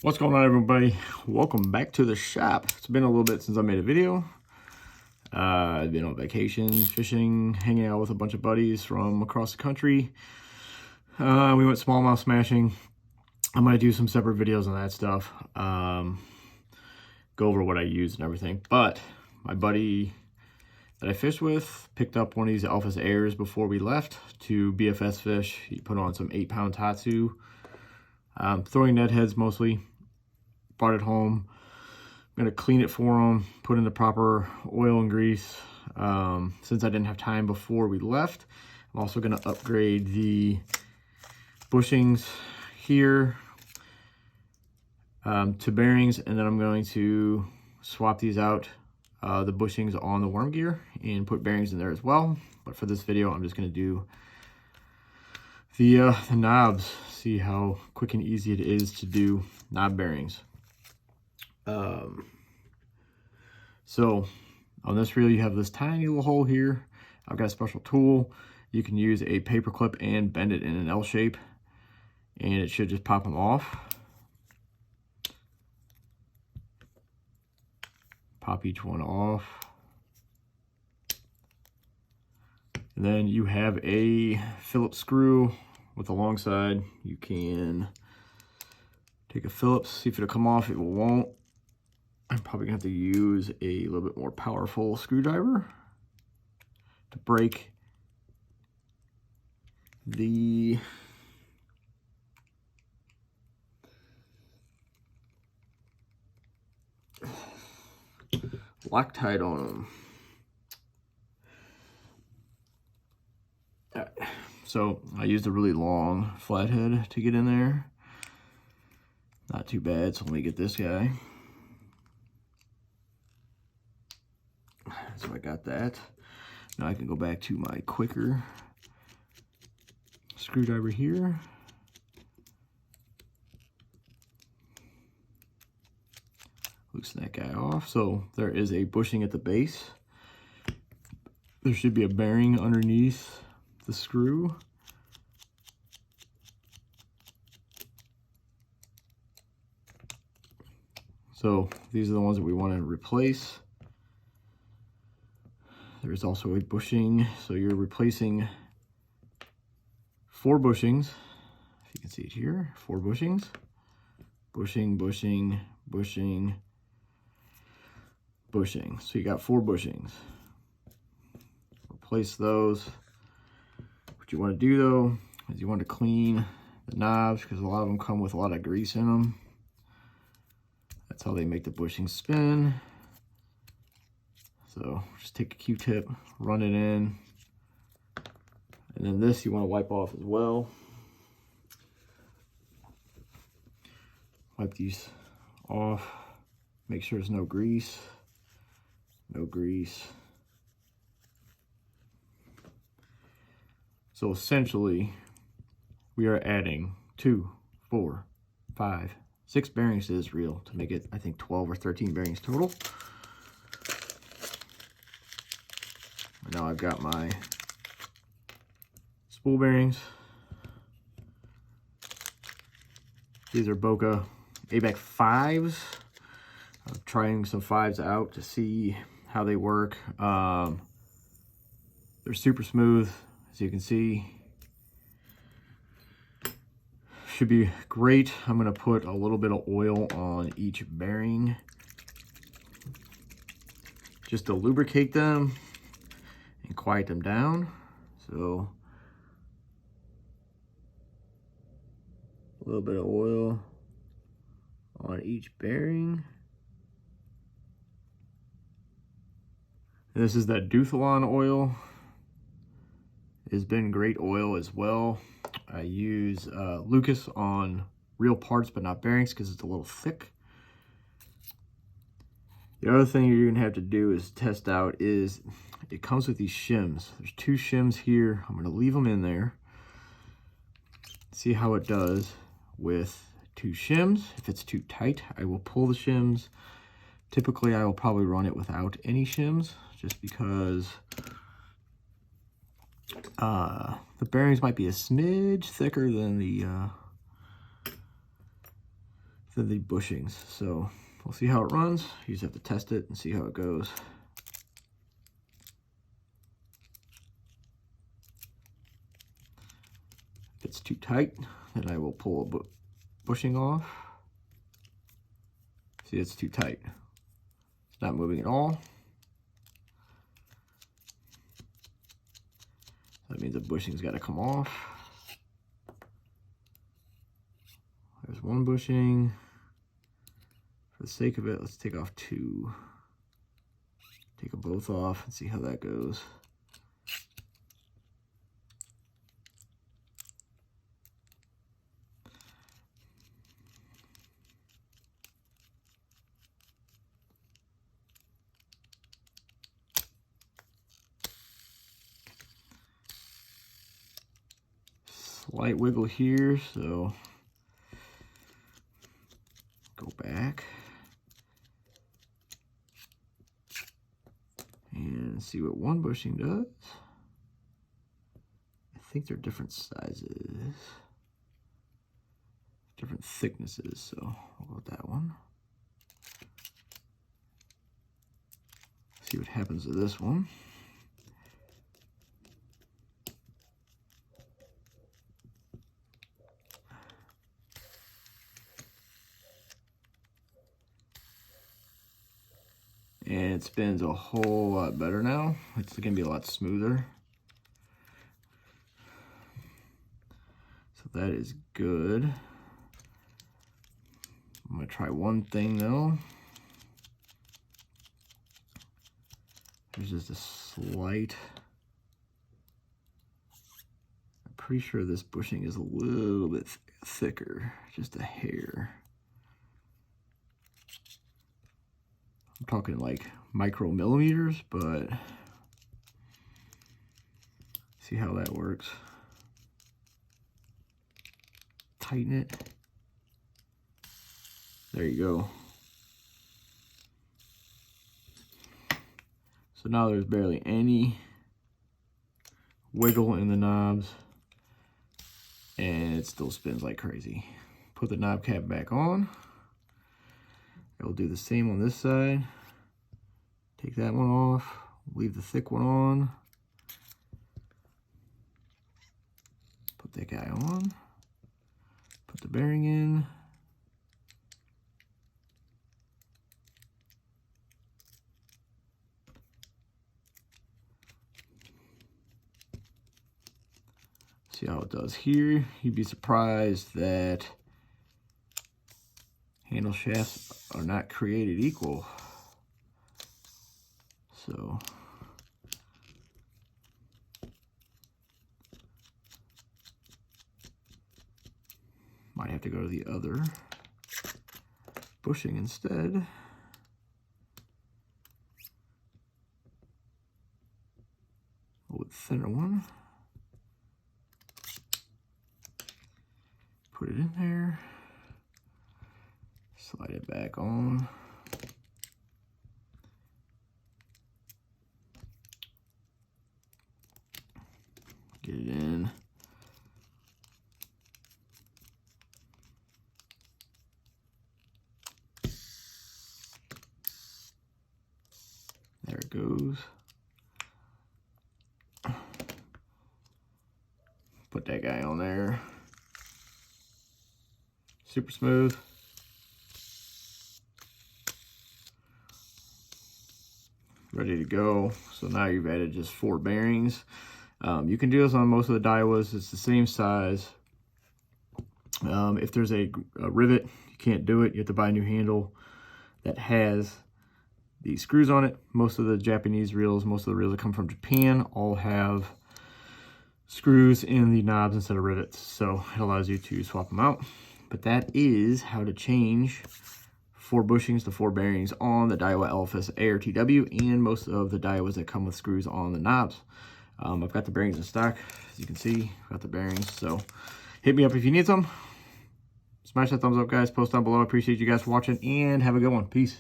What's going on, everybody? Welcome back to the shop. It's been a little bit since I made a video. I've been on vacation, fishing, hanging out with a bunch of buddies from across the country. We went smallmouth smashing. I'm going to do some separate videos on that stuff. Go over what I used and everything. But my buddy that I fished with picked up one of these Alphas Airs before we left to BFS fish. He put on some 8-pound Tatsu. Throwing net heads mostly. Brought it home. I'm going to clean it for him, put in the proper oil and grease. Since I didn't have time before we left, I'm also going to upgrade the bushings here to bearings, and then I'm going to swap these out, the bushings on the worm gear, and put bearings in there as well. But for this video, I'm just going to do the knobs, see how quick and easy it is to do knob bearings. So on this reel, you have this tiny little hole here. I've got a special tool. You can use a paper clip and bend it in an L shape, and it should just pop them off. Pop each one off. And then you have a Phillips screw with the long side. You can take a Phillips, see if it'll come off. It won't. I'm probably gonna have to use a little bit more powerful screwdriver to break the Loctite on them. All right. So I used a really long flathead to get in there. Not too bad, so let me get this guy. So I got that. Now I can go back to my quicker screwdriver here. Loosen that guy off. So there is a bushing at the base. There should be a bearing underneath the screw. So these are the ones that we want to replace. There's also a bushing, so you're replacing 4 bushings. If you can see it here, 4 bushings. Bushing, bushing, bushing, bushing. So you got 4 bushings. Replace those. What you want to do though is you want to clean the knobs, because a lot of them come with a lot of grease in them. That's how they make the bushing spin. So just take a Q-tip, run it in, and then this you want to wipe off as well. Wipe these off, make sure there's no grease, no grease. So essentially, we are adding 2, 4, 5, 6 bearings to this reel to make it, I think, 12 or 13 bearings total. Now I've got my spool bearings. These are Boca ABAC 5s. I'm trying some 5s out to see how they work. They're super smooth, as you can see. Should be great. I'm going to put a little bit of oil on each bearing just to lubricate them and quiet them down. So a little bit of oil on each bearing. And this is that Duthalon oil. It's been great oil as well. I use Lucas on real parts but not bearings because it's a little thick. The other thing you're gonna have to do is test out is it comes with these shims. There's 2 shims here. I'm gonna leave them in there. See how it does with 2 shims. If it's too tight, I will pull the shims. Typically, I will probably run it without any shims just because the bearings might be a smidge thicker than the than the bushings. So we'll see how it runs. You just have to test it and see how it goes. If it's too tight, then I will pull a bushing off. See, it's too tight. It's not moving at all. That means the bushing's got to come off. There's one bushing. For the sake of it, let's take off two. Take them both off and see how that goes. Slight wiggle here, so go back and see what one bushing does. I think they're different sizes, different thicknesses, so I'll go with that one. See what happens to this one. And it spins a whole lot better now. It's gonna be a lot smoother. So that is good. I'm gonna try one thing though. There's just a slight, I'm pretty sure this bushing is a little bit thicker, just a hair. I'm talking like micromillimeters, but see how that works. Tighten it. There you go. So now there's barely any wiggle in the knobs, and it still spins like crazy. Put the knob cap back on. I'll do the same on this side. Take that one off, leave the thick one on. Put that guy on. Put the bearing in. See how it does here. You'd be surprised that handle shafts are not created equal. So might have to go to the other bushing instead. A little bit thinner one. Put it in there. Slide it back on. Get it in. There it goes. Put that guy on there. Super smooth. Ready to go. So now you've added just 4 bearings. You can do this on most of the daiwas. It's the same size. If there's a rivet, you can't do it. You have to buy a new handle that has the screws on it. Most of the Japanese reels, most of the reels that come from Japan all have screws in the knobs instead of rivets. So it allows you to swap them out. But that is how to change 4 bushings to 4 bearings on the Daiwa LFS ARTW and most of the Daiwas that come with screws on the knobs. I've got the bearings in stock, as you can see. I've got the bearings, so hit me up if you need some. Smash that thumbs up, guys. Post down below. I appreciate you guys for watching, and have a good one. Peace.